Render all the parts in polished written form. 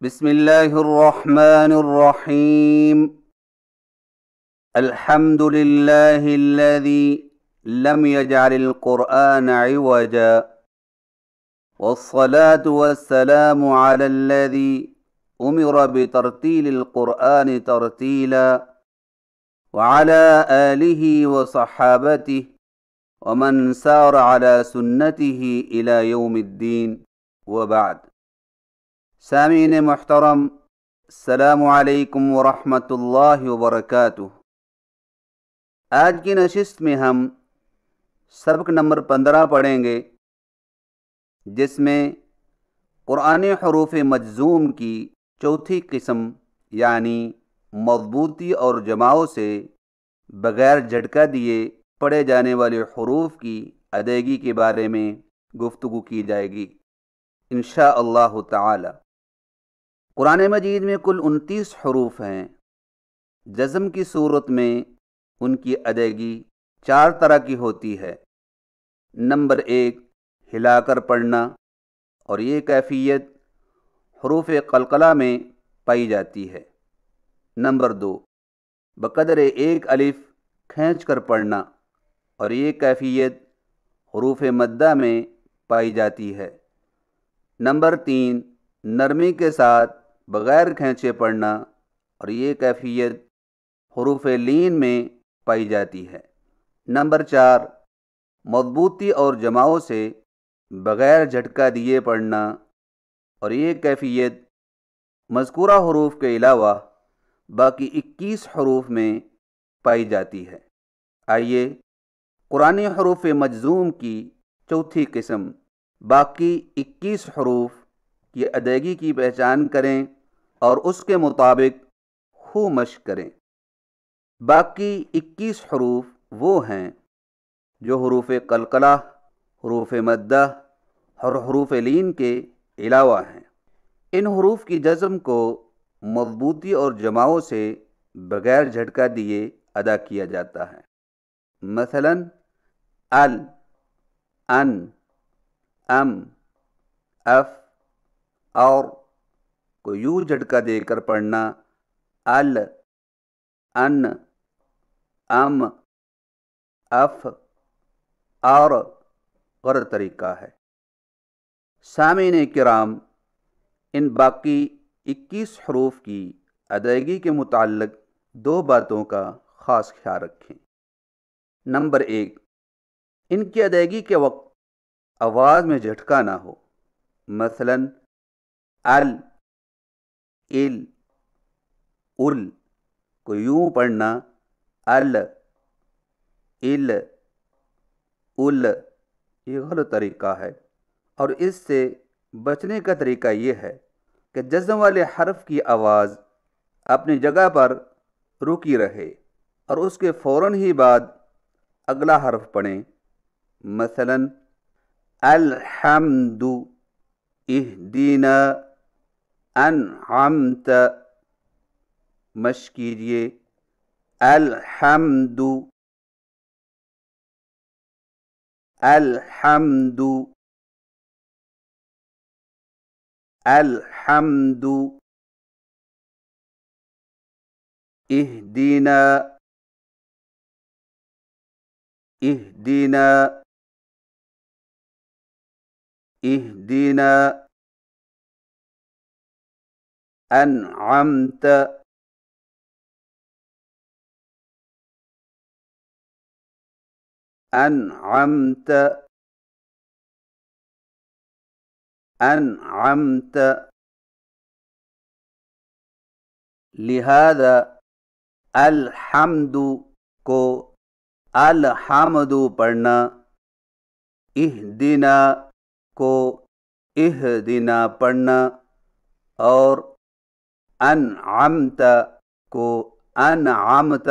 بسم الله الرحمن الرحيم. الحمد لله الذي لم يجعل القرآن عوجا، والصلاة والسلام على الذي أمر بترتيل القرآن ترتيلا، وعلى آله وصحابته ومن سار على سنته إلى يوم الدين، وبعد. سامعین محترم، السلام علیکم ورحمۃ اللہ وبرکاتہ۔ آج کی نشست میں ہم سبق نمبر 15 پڑھیں گے، جس میں قرآن حروف مجزوم کی چوتھی قسم یعنی مضبوطی اور جماؤں سے بغیر جھٹکا دیے پڑھے جانے والے حروف کی ادائیگی کے بارے میں گفتگو کی جائے گی انشاءاللہ تعالی۔ قرآن مجید میں کل 29 حروف ہیں۔ جزم کی صورت میں ان کی ادائیگی 4 طرح کی ہوتی ہے۔ نمبر 1، ہلا کر پڑھنا، اور یہ کیفیت حروف قلقلہ میں پائی جاتی ہے۔ نمبر 2، بقدر 1 الف کھینچ کر پڑھنا، اور یہ کیفیت حروف مدہ میں پائی جاتی ہے۔ نمبر 3، نرمی کے ساتھ بغیر کھینچے پڑھنا، اور یہ کیفیت حروف لین میں پائی جاتی ہے۔ نمبر 4، مضبوطی اور جماؤں سے بغیر جھٹکا دیے پڑھنا، اور یہ کیفیت مذکورہ حروف کے علاوہ باقی 21 حروف میں پائی جاتی ہے۔ آئیے قرآن حروف مجزوم کی چوتھی قسم باقی 21 حروف کی ادائیگی کی پہچان کریں اور اس کے مطابق خوب مشق کریں۔ باقی 21 حروف وہ ہیں جو حروف قلقلہ، حروف مدہ اور حروف لین کے علاوہ ہیں۔ ان حروف کی جزم کو مضبوطی اور جماؤں سے بغیر جھٹکا دیے ادا کیا جاتا ہے۔ مثلا ال، ان، ام، اف، اور کو یوں جھٹکا دے کر پڑھنا ال، ان، ام، اف، اور غلط طریقہ ہے۔ سامعین کرام، ان باقی 21 حروف کی ادائیگی کے متعلق 2 باتوں کا خاص خیال رکھیں۔ نمبر 1، ان کی ادائیگی کے وقت آواز میں جھٹکا نہ ہو۔ مثلا ال، ال، ال کو یوں پڑھنا ال، ال، ال، یہ غلط طریقہ ہے، اور اس سے بچنے کا طریقہ یہ ہے کہ جزم والے حرف کی آواز اپنی جگہ پر رکی رہے اور اس کے فوراً ہی بعد اگلا حرف پڑھیں۔ مثلا الحمد، اہدینا، انعمت، مشق کیجئے الحمد، الحمد، الحمد، اہدینا، اہدینا، اہدینا، انعمت، انعمت، انعمت۔ لہذا الحمد کو الحمد پڑھنا، اہدنا کو اہدنا پڑھنا، اور انعمت کو انعمت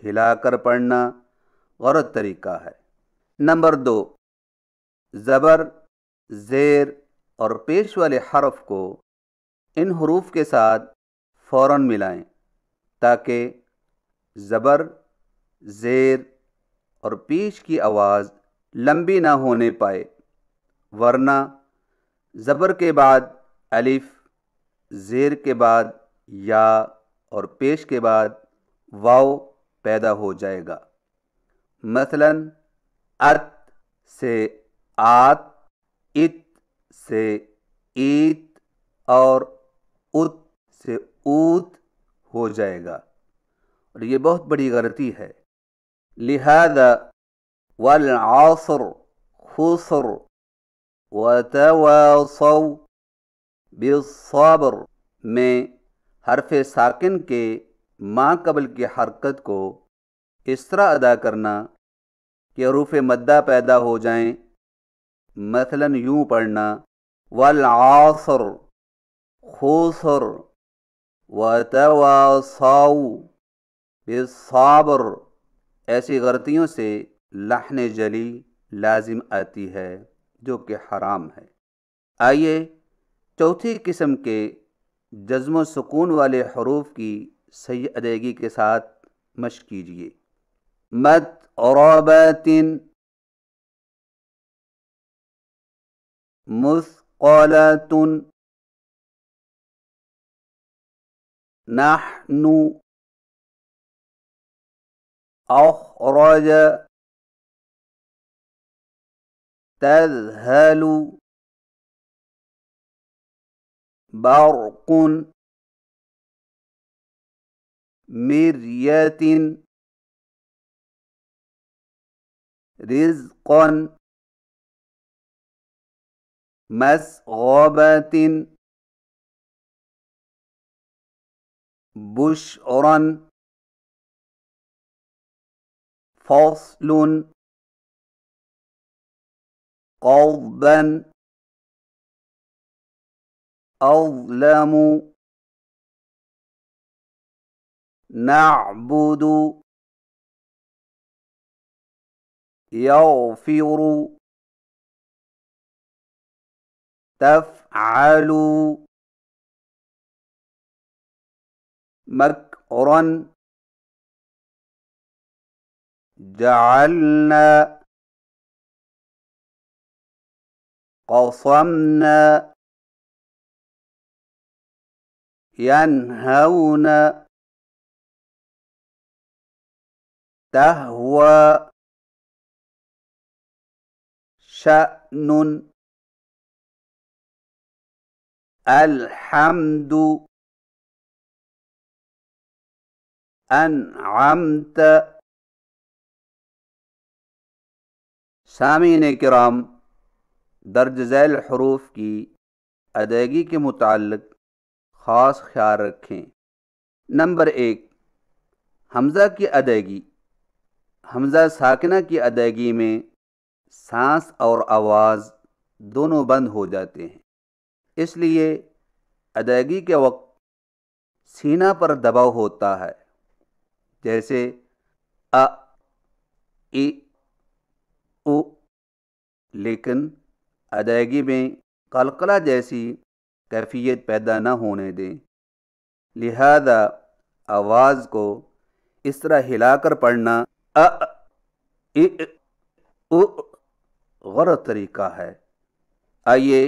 ہلا کر پڑھنا غلط طریقہ ہے۔ نمبر 2، زبر، زیر اور پیش والے حرف کو ان حروف کے ساتھ فوراً ملائیں تاکہ زبر، زیر اور پیش کی آواز لمبی نہ ہونے پائے، ورنہ زبر کے بعد الف، زیر کے بعد یا اور پیش کے بعد واو پیدا ہو جائے گا۔ مثلا ات سے آت، ات سے ایت اور ات سے اوت ہو جائے گا، اور یہ بہت بڑی غلطی ہے۔ لہذا والعصر خسر وتواصوا بالصبر میں حرف ساکن کے ما قبل کی حرکت کو اس طرح ادا کرنا کہ حروف مدہ پیدا ہو جائیں۔ مثلا یوں پڑھنا والعصر خسر وتواصوا بالصبر۔ ایسی غلطیوں سے لحن جلی لازم آتی ہے جو کہ حرام ہے۔ آئیے چوتھی قسم کے جزم و سکون والے حروف کی صحیح ادائیگی کے ساتھ مشق کیجیے۔ متربۃ، مثقلۃ، نحن، اخرج، تذهل، برق، مریۃ، رزقا، مسغبۃ، بشرا، فصل، قضبا، اظلم، نعبد، یغفر، تفعل، مکرا، جعلنا، قصمنا، ينهون، تهوى، شأن، الحمد، انعمت۔ سامعین کرام، درج ذیل حروف کی ادائیگی کے متعلق خاص خیال رکھیں۔ نمبر 1، حمزہ کی ادائیگی۔ حمزہ ساکنہ کی ادائیگی میں سانس اور آواز دونوں بند ہو جاتے ہیں، اس لیے ادائیگی کے وقت سینہ پر دباؤ ہوتا ہے، جیسے ا، ای، او، لیکن ادائیگی میں قلقلہ جیسی کیفیت پیدا نہ ہونے دیں۔ لہذا آواز کو اس طرح ہلا کر پڑھنا ا، ای، او غلط طریقہ ہے۔ آئیے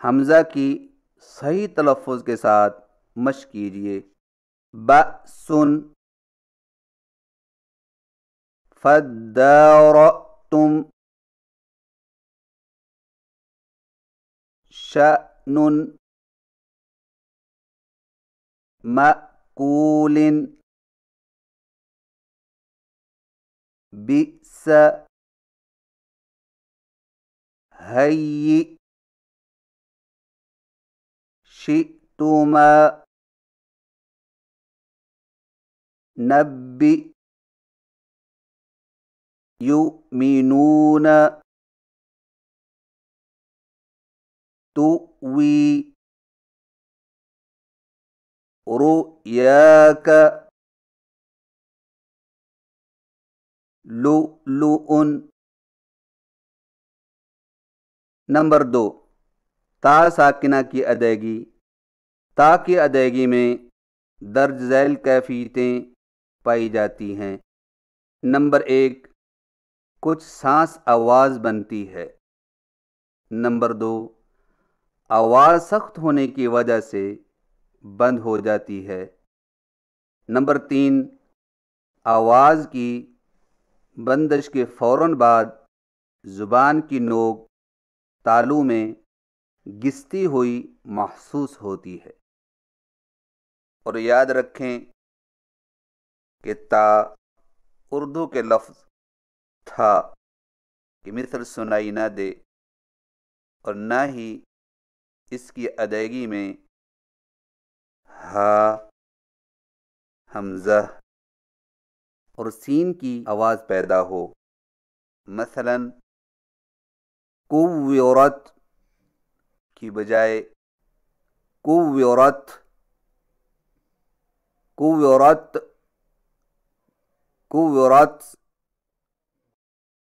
حمزہ کی صحیح تلفظ کے ساتھ مشق کیجیے۔ بأسن، فادارأتم، شأن، مأکول، بئس، ہیئ، شئتما، نبئ، یؤمنون، تؤوی، رؤیاک، لؤلؤ۔ نمبر 2، تا ساکنہ کی ادائیگی۔ تا کی ادائیگی میں درج ذیل کیفیتیں پائی جاتی ہیں۔ نمبر 1، کچھ سانس آواز بنتی ہے۔ نمبر 2، آواز سخت ہونے کی وجہ سے بند ہو جاتی ہے۔ نمبر 3، آواز کی بندش کے فوراً بعد زبان کی نوک تالو میں گھستی ہوئی محسوس ہوتی ہے۔ اور یاد رکھیں کہ تا اردو کے لفظ تھا کی مثل سنائی نہ دے، اور نہ ہی اس کی ادائیگی میں ہا، حمزہ اور سین کی آواز پیدا ہو۔ مثلا کوورت کی بجائے کوورت، کوورت، کوورت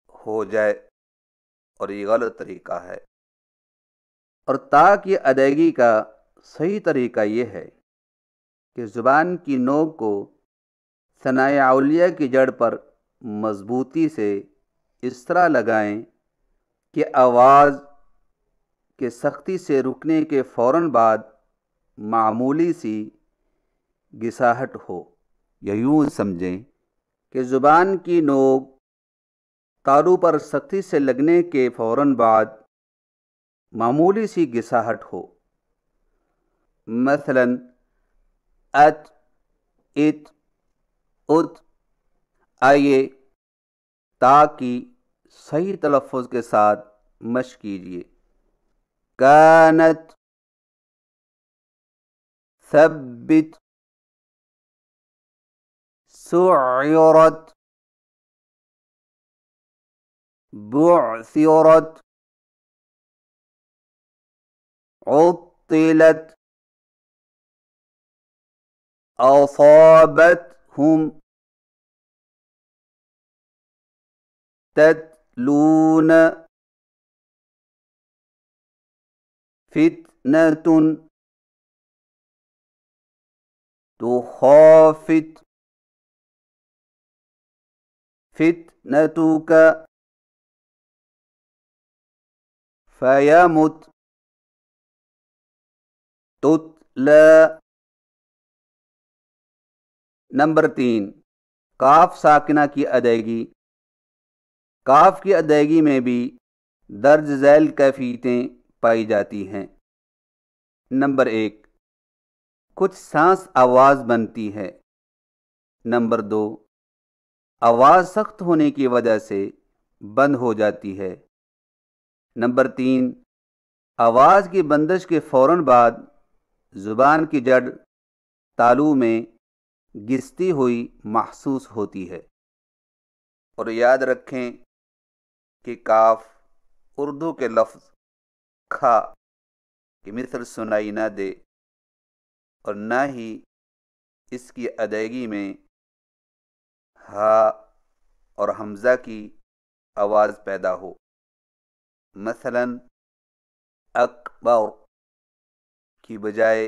ہو جائے، اور یہ غلط طریقہ ہے۔ اور تا کی ادائیگی کا صحیح طریقہ یہ ہے کہ زبان کی نوک کو ثنائے اولیہ کی جڑ پر مضبوطی سے اس طرح لگائیں کہ آواز کے سختی سے رکنے کے فوراً بعد معمولی سی گھساہٹ ہو، یا یوں سمجھیں کہ زبان کی نوک تالو پر سختی سے لگنے کے فوراً بعد معمولی سی گھساہٹ ہو۔ مثلا ات، ات، ات۔ آئیے تا کی صحیح تلفظ کے ساتھ مشق کیجیے۔ کانت، ثبت، سعرت، بعثرت، عطلت، أصابتهم، تتلون، فتنة، تخافت، فتنتك، فيمت، تتلى۔ نمبر 3، کاف ساکنہ کی ادائیگی۔ کاف کی ادائیگی میں بھی درج ذیل کیفیتیں پائی جاتی ہیں۔ نمبر 1، کچھ سانس آواز بنتی ہے۔ نمبر 2، آواز سخت ہونے کی وجہ سے بند ہو جاتی ہے۔ نمبر 3، آواز کی بندش کے فوراً بعد زبان کی جڑ تالو میں گھستی ہوئی محسوس ہوتی ہے۔ اور یاد رکھیں کہ کاف اردو کے لفظ کھا کی مثل سنائی نہ دے، اور نہ ہی اس کی ادائیگی میں ہا اور حمزہ کی آواز پیدا ہو۔ مثلا اکبر کی بجائے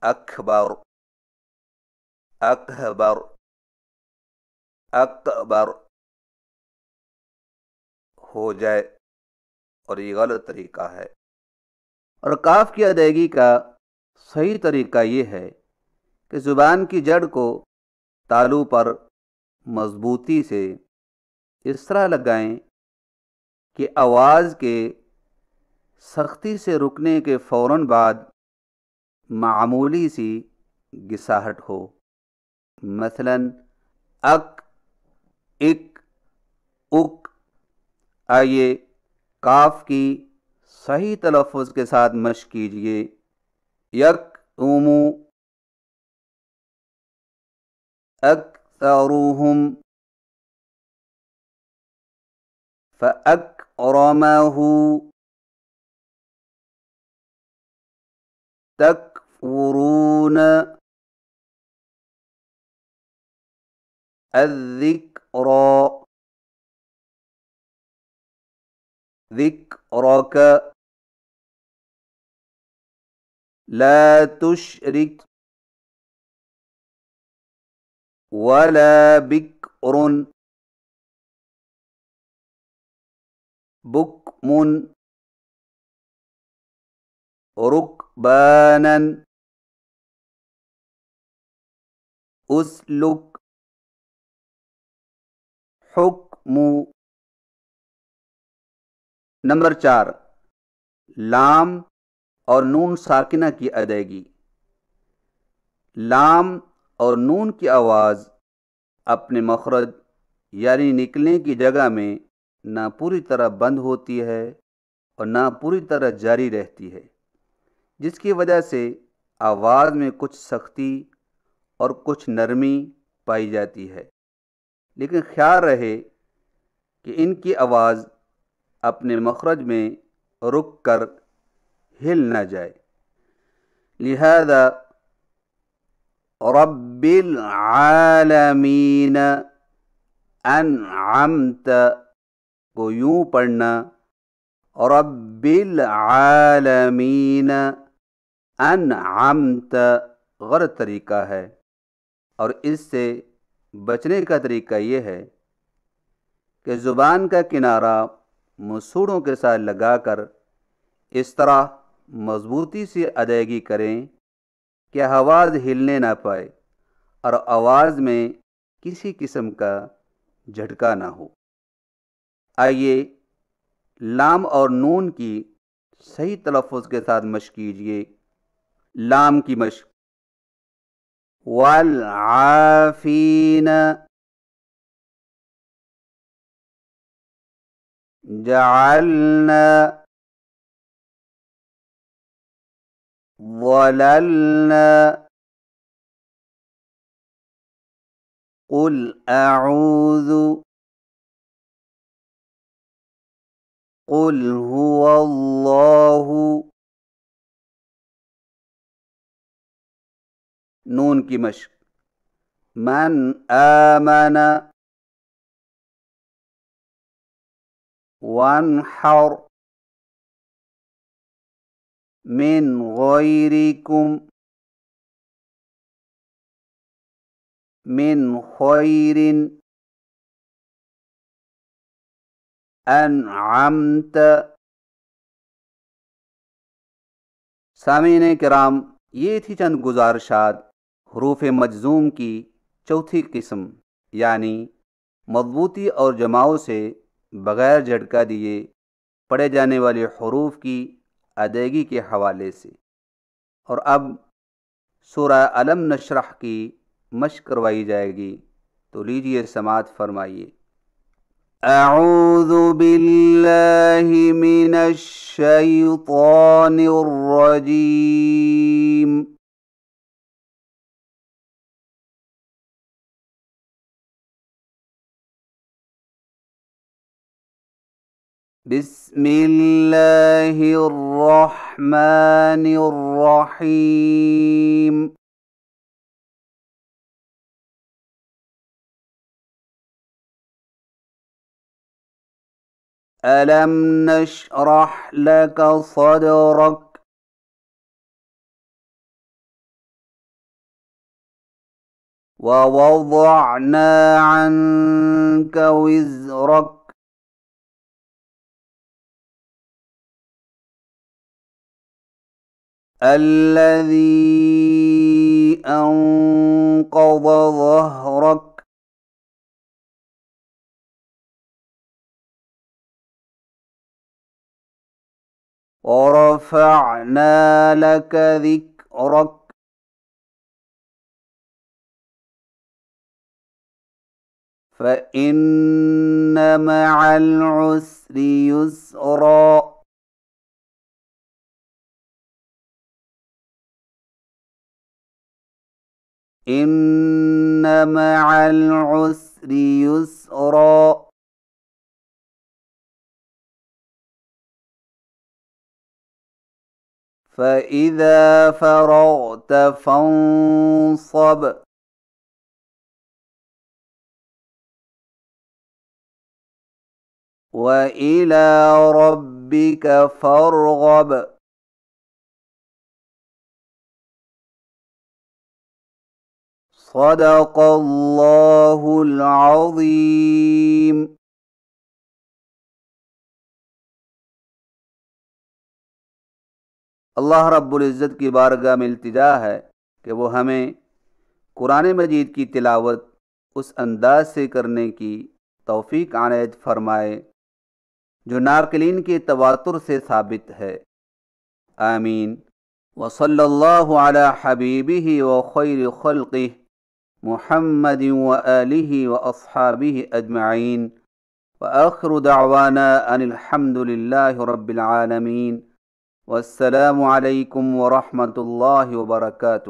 اکبر، اکبر، اکبر ہو جائے، اور یہ غلط طریقہ ہے۔ اور کاف کی ادائیگی کا صحیح طریقہ یہ ہے کہ زبان کی جڑ کو تالو پر مضبوطی سے اس طرح لگائیں کہ آواز کے سختی سے رکنے کے فوراً بعد معمولی سی گھساہٹ ہو۔ مثلا اک، اک، اک۔ آئیے کاف کی صحیح تلفظ کے ساتھ مشق کیجیے۔ یک، اومو، اکثرهم، فأكرمه، تكفرون، الذكرى، ذكرك، لا تشرك، ولا بكر، بكم، ركبانا اسلک حکم. نمبر 4 لام اور نون ساکنہ کی ادائیگی. لام اور نون کی آواز اپنے مخرج یعنی نکلنے کی جگہ میں نہ پوری طرح بند ہوتی ہے اور نہ پوری طرح جاری رہتی ہے، جس کی وجہ سے آواز میں کچھ سختی اور کچھ نرمی پائی جاتی ہے، لیکن خیال رہے کہ ان کی آواز اپنے مخرج میں رک کر ہل نہ جائے. لہذا رب العالمین انعمت کو یوں پڑھنا، رب العالمین انعمت غلط طریقہ ہے، اور اس سے بچنے کا طریقہ یہ ہے کہ زبان کا کنارہ مسوڑوں کے ساتھ لگا کر اس طرح مضبوطی سے ادائیگی کریں کہ آواز ہلنے نہ پائے اور آواز میں کسی قسم کا جھٹکا نہ ہو. آئیے لام اور نون کی صحیح تلفظ کے ساتھ مشق کیجیے. لام کی مشق. والعافین جعلنا ظللنا قل اعوذ قل هو اللہ. نون کی مشق. من آمن وانحر من غیرکم من خیر انعمت. سامعین کرام، یہ تھی چند گزارشات حروف مجزوم کی چوتھی قسم، یعنی مضبوطی اور جماؤ سے بغیر جھٹکا دیے پڑھے جانے والے حروف کی ادائیگی کے حوالے سے. اور اب سورہ الم نشرح کی مشق کروائی جائے گی، تو لیجیے سماعت فرمائیے. اعوذ باللہ من الشیطان الرجیم. بسم اللہ الرحمن الرحیم. ألم نشرح لك صدرك ووضعنا عنك وزرك الذي أنقض ظهرك ورفعنا لك ذكرك فإن مع العسر يسرا إن مع العسر يسرا. فإذا فرغت فانصب وإلى ربك فارغب. صدق اللہ العظیم. اللہ رب العزت کی بارگاہ میں التجا ہے کہ وہ ہمیں قرآن مجید کی تلاوت اس انداز سے کرنے کی توفیق عنایت فرمائے جو ناقلین کے تواتر سے ثابت ہے، آمین۔ وصلی اللہ علی حبیبہ وخیر خلقہ محمد وآلہ واصحابہ اجمعین، وآخر دعوانا ان الحمد للہ رب العالمین، والسلام علیکم ورحمۃ اللہ وبرکاتہ۔